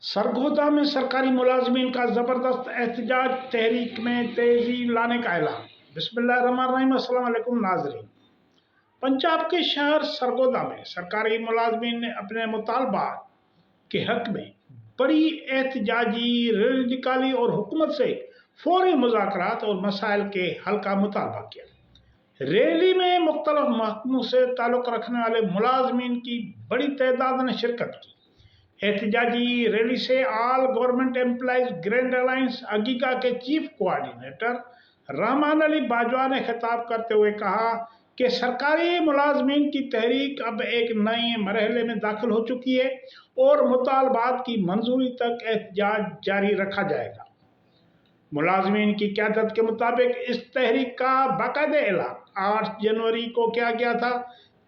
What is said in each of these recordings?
सरगोदा में सरकारी मुलाजमीन का जबरदस्त एहतजाज, तहरीक में तेजी लाने का ऐलान। बिस्मिल्लाहिर्रहमानिर्रहीम। अस्सलाम वालेकुम नाज़रीन। पंजाब के शहर सरगोदा में सरकारी मुलाजमीन ने अपने मुतालबात के हक में बड़ी एहतजाजी रैली निकाली और हुकूमत से फौरी मुज़ाकरात और मसाइल के हल का मुतालबा किया। रैली में मुख्तलिफ महकमों से ताल्लुक़ रखने वाले मुलाजमीन की बड़ी तादाद ने शिरकत की। एहतजाजी रैली से all government employees grand alliance अगीगा के चीफ कोऑर्डिनेटर रहमान अली बाजवा ने खिताब करते हुए कहा कि सरकारी मुलाजमीन की तहरीक अब एक नए मरहले में दाखिल हो चुकी है और मुतालबात की मंजूरी तक एहतजाज जारी रखा जाएगा। मुलाजमीन की क़यादत के मुताबिक इस तहरीक का बाकायदा ऐलान 8 जनवरी को किया गया था,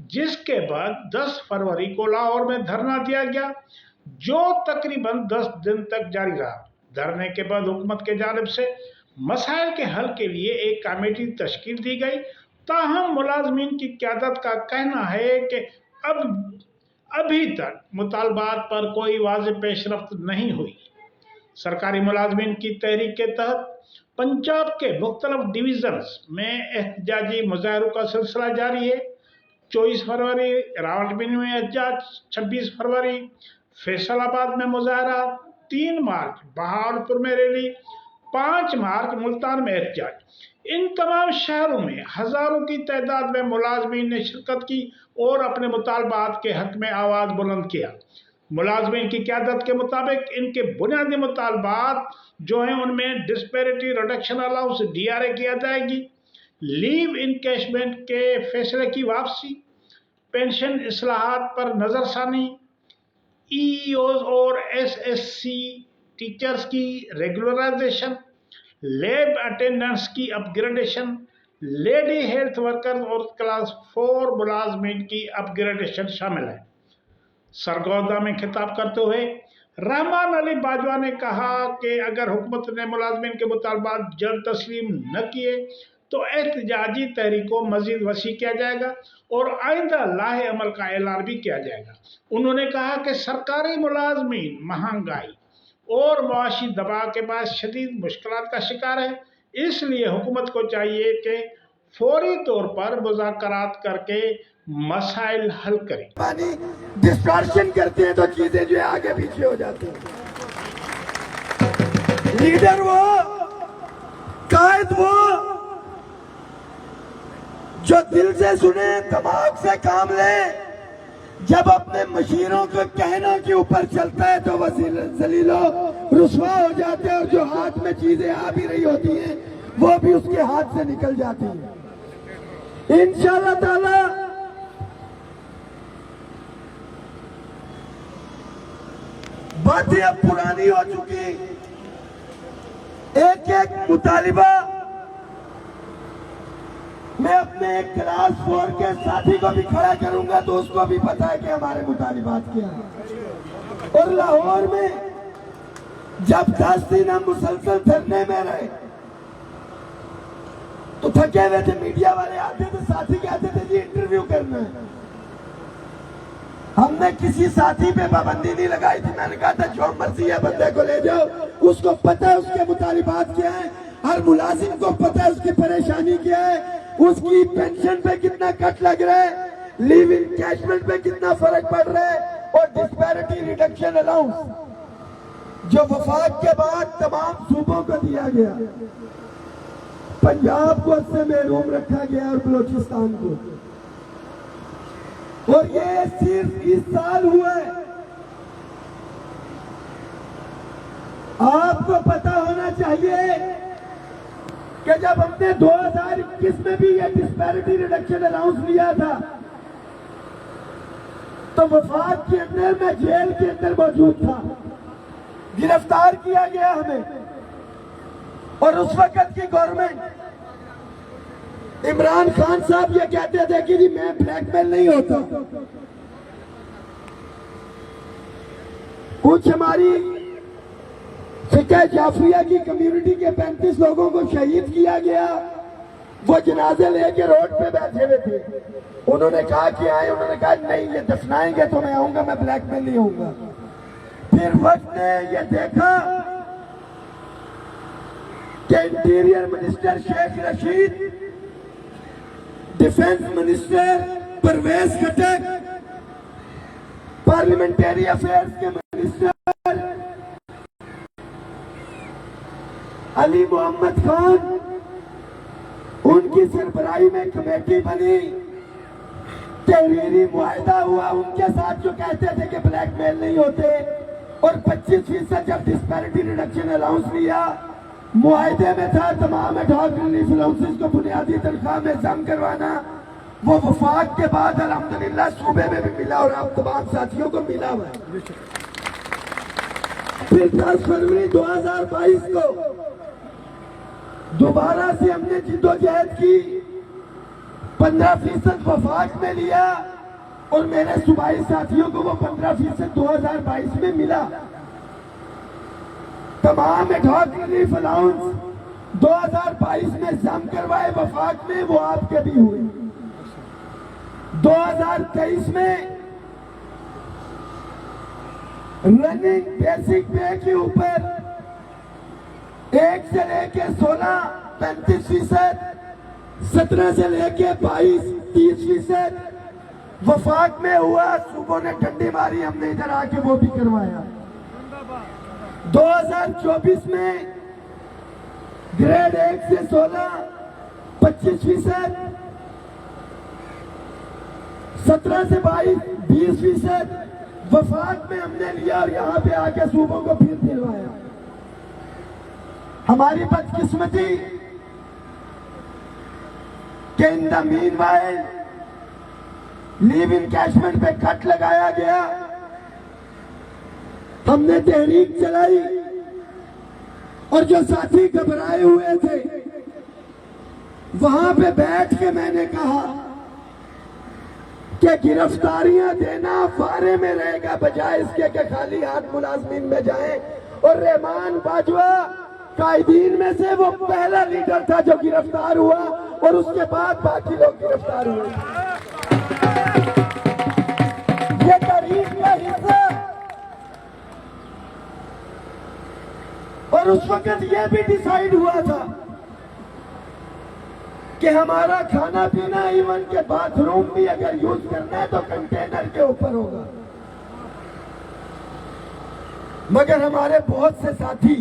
जिसके बाद 10 फरवरी को लाहौर में धरना दिया गया, जो तकरीबन 10 दिन तक जारी रहा। धरने के बाद हुकूमत के जानिब से मसाइल के हल के लिए एक कमेटी तश्कील दी गई। ताहम मुलाजमीन की क़यादत का कहना है कि अभी तक मुतालबात पर कोई वाज़ेह पेशरफ्त नहीं हुई। सरकारी मुलाजमीन की तहरीक के तहत पंजाब के मुख्तलिफ डिवीज़न्स में एहतजाजी मुजाहरों का सिलसिला जारी है। 24 फरवरी रावलपिंडी में एहतजाज, 26 फरवरी फैसलाबाद में मुजाहरा, 3 मार्च बहावलपुर में रैली, 5 मार्च मुल्तान में एहतजाज। इन तमाम शहरों में हज़ारों की तादाद में मुलाजमीन ने शिरकत की और अपने मुतालबात के हक में आवाज़ बुलंद किया। मुलाजमीन की क़यादत के मुताबिक इनके बुनियादी मुतालबात जो हैं उनमें डिस्पैरिटी रिडक्शन अलाउंस DRA किया जाएगी, लीव इनकैशमेंट के फैसले की वापसी, पेंशन इस्लाहात पर नज़रसानी, EEOs और SSC टीचर्स की रेगुलराइजेशन, लैब अटेंडेंट्स की अपग्रेडेशन, लेडी हेल्थ वर्कर्स और क्लास 4 मुलाजमीन की अपग्रेडेशन शामिल है। सरगोदा में खिताब करते हुए रहमान अली बाजवा ने कहा कि अगर हुकूमत ने मुलाजमीन के मुतालबात जल्द तस्लीम न किए तो एहतजाजी तहरीक को मजीद वसी किया जाएगा और आइंदा लाहे अमल का ऐलान भी किया जाएगा। उन्होंने कहा कि सरकारी मुलाजमीन महंगाई और मुआशी दबाव के बाद शदीद मुश्किलात का शिकार है, इसलिए हुकूमत को चाहिए कि फौरी तौर पर मुज़ाकरात करके मसाइल हल करें। डिस्टॉर्शन करते हैं तो चीजें जो है आगे पीछे हो जाती हैं। लीडर वो, कायद वो जो दिल से सुने, दिमाग से काम ले। जब अपने मशीरों के कहने के ऊपर चलता है तो जलीलो रुसवा हो जाते हैं और जो हाथ में चीजें आ भी रही होती हैं वो भी उसके हाथ से निकल जाती है। इंशाअल्लाह ताला बातें अब पुरानी हो चुकी। एक एक मुतालिबा मैं अपने क्लास 4 के साथी को भी खड़ा करूंगा तो उसको भी पता है कि हमारे मुतालिबात क्या है। और लाहौर में जब 10 दिन हम मुसलसल धरने में रहे तो थके हुए थे, मीडिया वाले आते थे, साथी कहते थे जी इंटरव्यू करना है। हमने किसी साथी पे पाबंदी नहीं लगाई थी। मैंने कहा था जो मर्जी है बंदे को ले जाओ, उसको पता है उसके मुतालिबात क्या है, हर मुलाजिम को पता है उसकी परेशानी क्या है, उसकी पेंशन पे कितना कट लग रहा है, लीव इनकैशमेंट पे कितना फर्क पड़ रहा है और डिस्पैरिटी रिडक्शन अलाउंस जो वफाक के बाद तमाम सूबों को दिया गया, पंजाब को उससे महरूम रखा गया और बलोचिस्तान को। और ये सिर्फ इस साल हुआ है। आपको पता होना चाहिए कि जब हमने 2021 में भी ये डिस्पैरिटी रिडक्शन अलाउंस लिया था तो वफाक के अंदर मैं जेल के अंदर मौजूद था, गिरफ्तार किया गया हमें। और उस वक्त की गवर्नमेंट इमरान खान साहब ये कहते थे कि जी मैं ब्लैकमेल नहीं होता। कुछ हमारी फिक़ह जाफरिया की कम्युनिटी के 35 लोगों को शहीद किया गया, वो जनाजे लेके रोड पे बैठे हुए थे। उन्होंने कहा कि आए, उन्होंने कहा नहीं ये दफनाएंगे तो मैं आऊंगा, मैं ब्लैकमेल नहीं होऊंगा। फिर वक्त ने ये देखा कि interior minister Sheikh Rashid, defence minister Pervez Khattak, parliamentary affairs के मिनिस्टर अली मोहम्मद खान, उनकी सरबराही में कमेटी बनी, तहरीरी मुआहदा हुआ उनके साथ जो कहते थे कि ब्लैकमेल नहीं होते, और 25% जब डिस्पैरिटी रिडक्शन अलाउंस लिया, मुआहदे में था तमाम एडहॉक रिलीफ अलाउंसेस को बुनियादी तनख्वाह में जम करवाना। वो वफाक के बाद अल्हम्दुलिल्लाह सूबे में भी मिला और आप तमाम साथियों को मिला हुआ है। फिर 10 फरवरी 2022 को दोबारा से हमने जिद्दोजहद की, 15% वफाक में लिया और मेरे सूबाई साथियों को वो 15% 2022 में मिला। तमाम एडहॉक रिलीफ अलाउंस 2022 में जम करवाए वफाक में, वो आपके भी हुए। 2023 में रनिंग बेसिक पे के ऊपर 1 से लेके 16 35%, 17 से लेके 22 30% वफाक में हुआ। सूबों ने डंडी मारी, हमने इधर आके वो भी करवाया। 2024 में ग्रेड 1 से 16 25%, 17 से 22 20% वफाक में हमने लिया और यहाँ पे आके सूबों को फिर दिलवाया। हमारी बदकिस्मती कि in the meanwhile leave encashment पे कट लगाया गया। हमने तहरीक चलाई और जो साथी घबराए हुए थे वहां पे बैठ के मैंने कहा कि गिरफ्तारियां देना फारे में रहेगा, बजाय इसके कि खाली हाथ मुलाजमीन में जाएं। और रहमान बाजवा कायदीन में से वो पहला लीडर था जो गिरफ्तार हुआ और उसके बाद बाकी लोग गिरफ्तार हुए। ये तारीख का हिस्सा। और उस वक्त ये भी डिसाइड हुआ था कि हमारा खाना पीना इवन के बाथरूम भी अगर यूज करना है तो कंटेनर के ऊपर होगा। मगर हमारे बहुत से साथी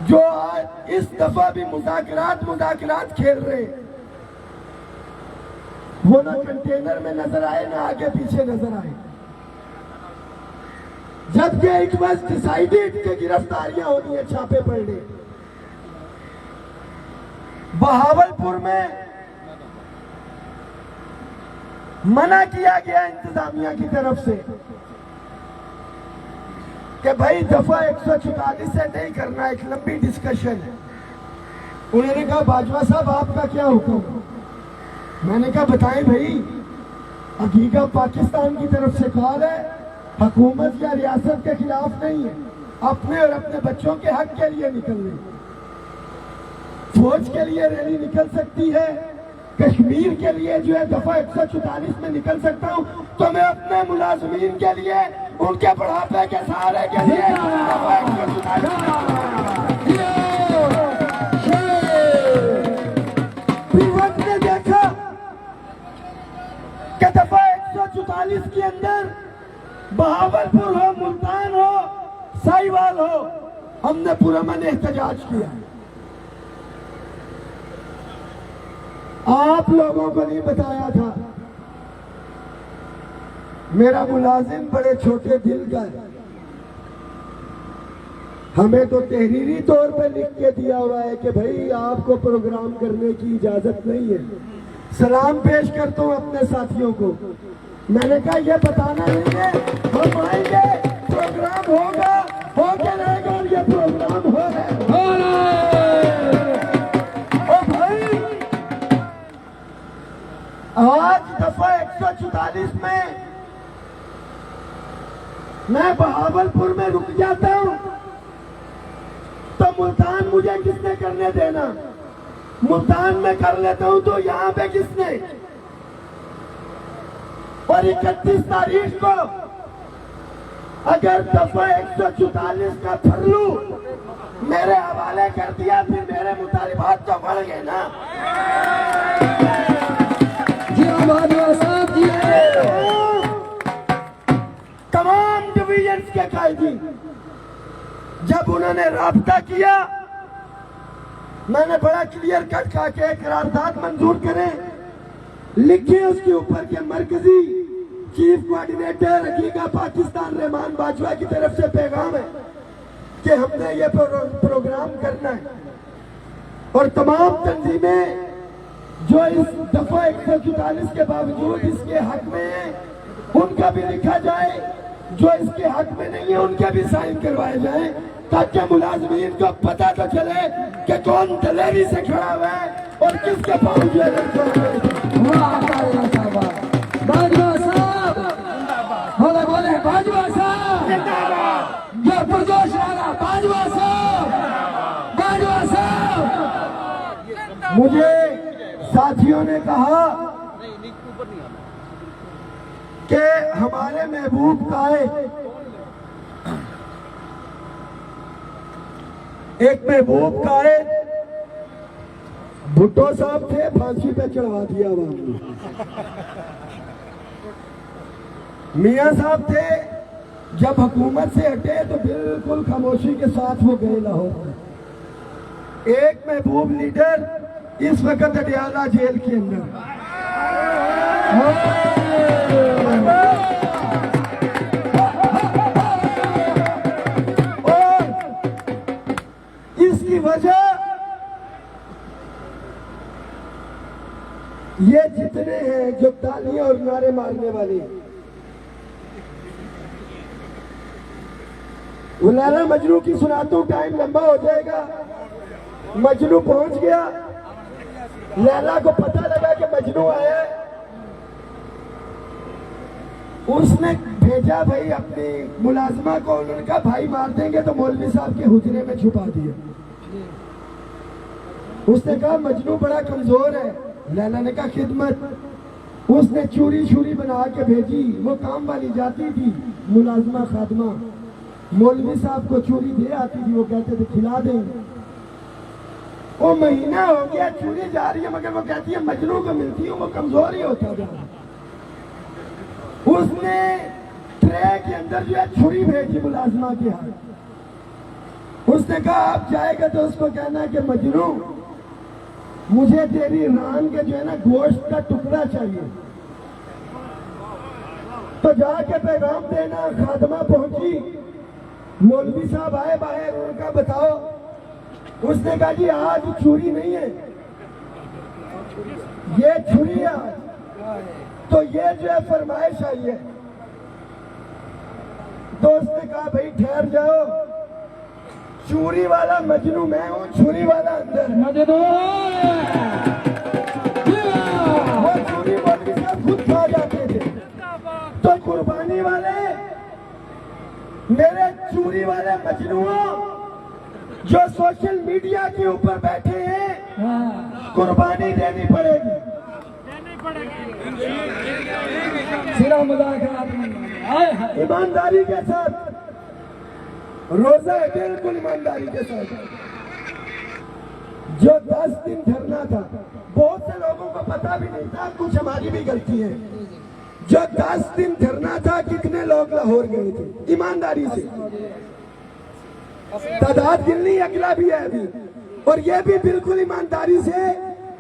जो आज इस दफा भी मुज़ाकरात खेल रहे, वो ना कंटेनर में नजर आए ना आगे पीछे नजर आए। जबकि इट वाज डिसाइडेड कि गिरफ्तारियां होनी है, छापे पड़ने। बहावलपुर में मना किया गया इंतजामिया की तरफ से कि भाई दफा 144 से नहीं करना, एक लंबी डिस्कशन है। उन्होंने कहा बाजवा साहब आपका क्या हुक्म? मैंने कहा बताएं भाई, हकीकत पाकिस्तान की तरफ से कॉल है, हुकूमत या रियासत के खिलाफ नहीं है, अपने और अपने बच्चों के हक के लिए निकलने। फौज के लिए रैली निकल सकती है, कश्मीर के लिए जो है दफा 144 में निकल सकता हूं, तो मैं अपने मुलाजमीन के लिए, उनके बुढ़ापे के सहारे के लिए दफा 144 ने देखा कि दफा 144 के अंदर बहावलपुर हो, मुल्तान हो, साहिवाल हो, हमने पुरअमन एहतजाज किया। आप लोगों को नहीं बताया था। मेरा मुलाजिम बड़े छोटे दिल का है, हमें तो तहरीरी तौर पे लिख के दिया हुआ है कि भाई आपको प्रोग्राम करने की इजाजत नहीं है। सलाम पेश करता हूं अपने साथियों को। मैंने कहा यह बताना नहीं है, हम आएंगे, प्रोग्राम होगा, होके रहेगा और ये प्रोग्राम हो रहा है। आज दफा 144 में मैं बहावलपुर में रुक जाता हूं तो मुल्तान मुझे किसने करने देना? मुल्तान में कर लेता हूं तो यहां पे किसने? और 31 तारीख को अगर दफा 144 का फरलू मेरे हवाले कर दिया, फिर मेरे मुतालिबात तो बढ़ गए ना। जी बाजवा साहब जी, तमाम डिवीजन के कायदीन जब उन्होंने राब्ता किया, मैंने बड़ा क्लियर कट कहा कि करारदाद मंजूर करें, लिखे उसके ऊपर के मरकजी चीफ कोऑर्डिनेटर हकीका पाकिस्तान रहमान बाजवा की तरफ से पैगाम है कि हमने ये प्रोग्राम करना है। और तमाम तंजीमें जो इस दफा 144 के बावजूद इसके हक में है, उनका भी लिखा जाए, जो इसके हक में नहीं है उनके भी साइन करवाए जाए, ताकि मुलाजमीन को पता तो चले कि कौन दलेरी से खड़ा हुआ है और किसके पाँव बाजवा साहब, बोले बोले बाजवा साहब, ये पुरजोश वाला बाजवा साहब, बाजवा साहब। मुझे साथियों ने कहा कि हमारे महबूब कायद, एक महबूब कायद भुट्टो साहब थे, फांसी पे चढ़वा दिया वहां। मियां साहब थे, जब हुकूमत से हटे तो बिल्कुल खामोशी के साथ वो गए लाहौर। एक महबूब लीडर इस वक्त अडियाला जेल के अंदर। और इसकी वजह ये जितने हैं जो तालियां और नारे मारने वाले, वो लैला मजनू की सुनाता हूं, टाइम लंबा हो जाएगा। मजनू पहुंच गया, लैला को पता लगा कि मजनू आया है, उसने भेजा भाई अपनी मुलाजमा को, उन्होंने कहा भाई मार देंगे तो मौलवी साहब के हुजरे में छुपा दिया। उसने कहा मजनू बड़ा कमजोर है, लैला ने कहा खिदमत। उसने चूरी छुरी बना के भेजी, वो काम वाली जाती थी मुलाजमा खादमा, मौलवी साहब को चूरी दे आती थी, वो कहते थे खिला देंगे। वो महीना हो गया चूरी जा रही है, मगर वो कहती है मजनू को मिलती हूँ, वो कमजोर ही होता जा रहा। उसने ट्रे के अंदर जो है छुरी भेजी मुलाजमा के हाथ। उसने कहा आप जाएगा तो उसको कहना कि मजनू मुझे तेरी रान के जो है ना गोश्त का टुकड़ा चाहिए। तो जाके पैगाम देना। खादमा पहुंची, मौलवी साहब आए बाहर, उनका बताओ। उसने कहा जी आज छुरी नहीं है, ये छुरी है आज, तो ये जो है फरमाइश आई है। तो उसने कहा भाई ठहर जाओ, चूरी वाला मजनू मैं हूँ, छुरी वाला अंदर। मजनू वो चूरी मौलवी साहब खुद खा जाते थे, तो कुर्बानी वाले मेरे चूरी वाले मजनुओं जो सोशल मीडिया के ऊपर बैठे हैं, कुर्बानी देनी पड़ेगी। ईमानदारी के साथ रोजा है, बिल्कुल ईमानदारी के साथ। जो 10 दिन धरना था, बहुत से लोगों को पता भी नहीं था, कुछ हमारी भी गलती है। जो 10 दिन धरना था, कितने लोग लाहौर गए थे ईमानदारी से? तादाद गिननी अगला भी है अभी, और ये भी बिल्कुल ईमानदारी से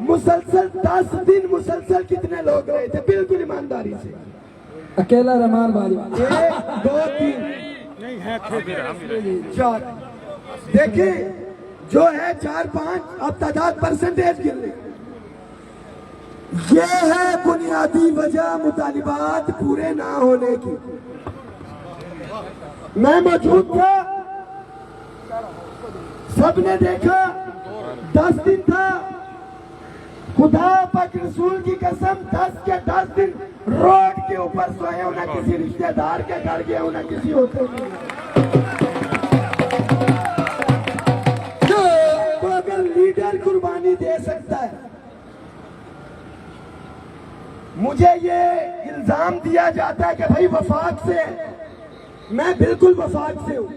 मुसलसल 10 दिन मुसलसल कितने लोग गए थे, बिल्कुल ईमानदारी से। अकेला रमान बाजवा 1 2 3 नहीं है, 4 देखिए जो है 4 5, अब तादाद परसेंटेज गिन ले। ये है बुनियादी वजह मुतालिबात पूरे ना होने की। मैं मौजूद था, सबने देखा, 10 दिन था। खुदा पाक रसूल की कसम 10 के 10 दिन रोड के ऊपर सोए हो, ना किसी रिश्तेदार के घर गए हो, ना किसी होटल में। तो अगर लीडर कुर्बानी दे सकता है, मुझे ये इल्जाम दिया जाता है कि भाई वफाक से मैं बिल्कुल वफाक से हूं,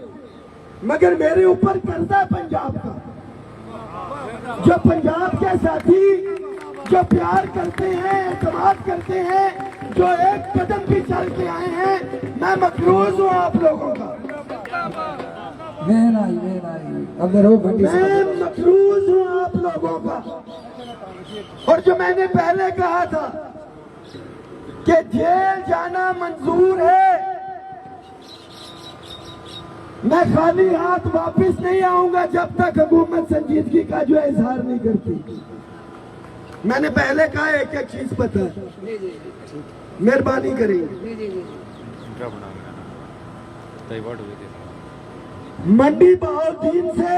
मगर मेरे ऊपर कर्जा पंजाब का। जो पंजाब के साथी जो प्यार करते हैं, एतमाद करते हैं, जो एक कदम भी चल के आए हैं, मैं मकरूज हूं आप लोगों का। अब रो भट्टी मैं मकरूज हूं आप लोगों का। और जो मैंने पहले कहा था कि जेल जाना मंजूर है, मैं खाली हाथ वापस नहीं आऊंगा जब तक हुकूमत संजीदगी का जो है इजहार नहीं करती। मैंने पहले कहा एक एक चीज पता है, मेहरबानी करेंगे। मंडी बहाउद्दीन से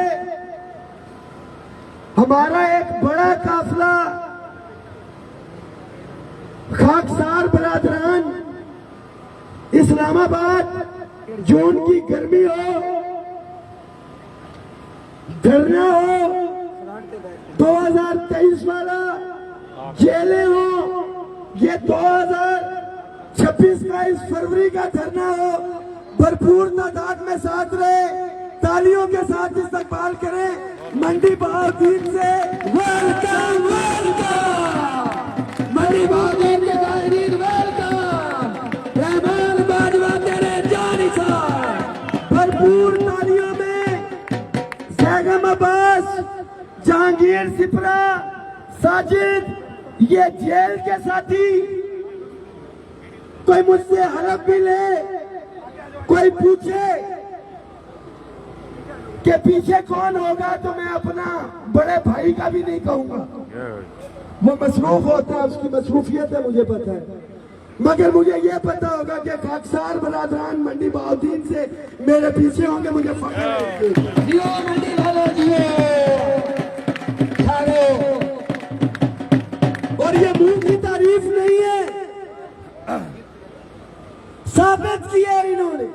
हमारा एक बड़ा काफिला खाकसार बरादरान इस्लामाबाद, जून की गर्मी हो, धरना हो, 2023 वाला जेलें हो, ये 2026 का इस फरवरी का धरना हो, भरपूर तादाद में साथ रहे, तालियों के साथ इस्तकबाल करें। मंडी बहाउद्दीन से वेलकम वेलकम, मंडी बहाउद्दीन के ताजरीन वेलकम, रहमान बाजवा तेरे जानी साहब, भरपूर तालियों में सैगम अब्बास, जहांगीर सिपरा, साजिद, ये जेल के साथी। कोई मुझसे हलफ भी ले, कोई पूछे कि पीछे कौन होगा, तो मैं अपना बड़े भाई का भी नहीं कहूंगा। वो मसरूफ होता है, उसकी मसरूफियत है, मुझे पता है। मगर मुझे ये पता होगा कि खाकसार बरादरान मंडी बहाउद्दीन से मेरे पीछे होंगे, मुझे फख्र है। जियो मंडी वालों, जियो। और ये मुंह की तारीफ नहीं है, साबित किया इन्होंने।